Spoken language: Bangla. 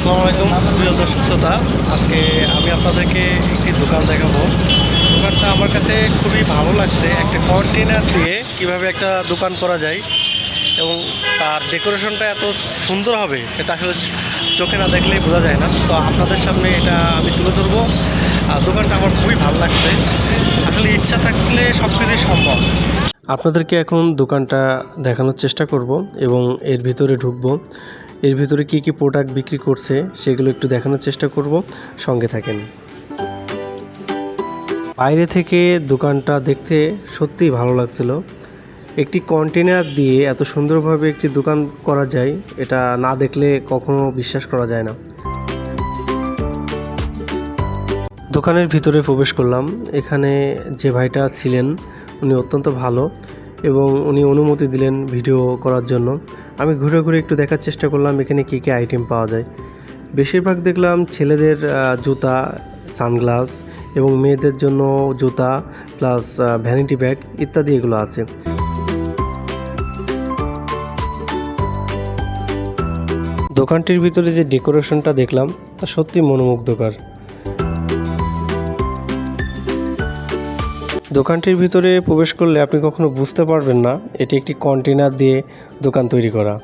আসসালামু আলাইকুম প্রিয় দর্শক শ্রোতা। আজকে আমি আপনাদেরকে একটি দোকান দেখাবো। দোকানটা আমার কাছে খুবই ভালো লাগছে। একটা কন্টেনার দিয়ে কিভাবে একটা দোকান করা যায় এবং তার ডেকোরেশনটা এত সুন্দর হবে সেটা আসলে চোখে না দেখলেই বোঝা যায় না। তো আপনাদের সামনে এটা আমি তুলে ধরবো। দোকানটা আমার খুবই ভালো লাগছে। আসলে ইচ্ছা থাকলে সব কিছুই সম্ভব। আপনাদেরকে এখন দোকানটা দেখানোর চেষ্টা করব এবং এর ভিতরে ঢুকবো। এর ভিতরে কি কি প্রোডাক্ট বিক্রি করছে সেগুলো একটু দেখানোর চেষ্টা করব, সঙ্গে থাকেন। বাইরে থেকে দোকানটা দেখতে সত্যিই ভালো লাগছিল। একটি কন্টেনার দিয়ে এত সুন্দরভাবে একটি দোকান করা যায়, এটা না দেখলে কখনো বিশ্বাস করা যায় না। দোকানের ভিতরে প্রবেশ করলাম। এখানে যে ভাইটা ছিলেন উনি অত্যন্ত ভালো এবং উনি অনুমতি দিলেন ভিডিও করার জন্য। আমি ঘুরে ঘুরে একটু দেখার চেষ্টা করলাম এখানে কী কী আইটেম পাওয়া যায়। বেশিরভাগ দেখলাম ছেলেদের জুতা, সানগ্লাস এবং মেয়েদের জন্য জুতা প্লাস ভ্যানিটি ব্যাগ ইত্যাদি এগুলো আছে। দোকানটির ভিতরে যে ডেকোরেশনটা দেখলাম তা সত্যি মনোমুগ্ধকর। দোকানটির ভিতরে প্রবেশ করলে আপনি কখনো বুঝতে পারবেন না এটি একটি কন্টেনার দিয়ে দোকান তৈরি করা।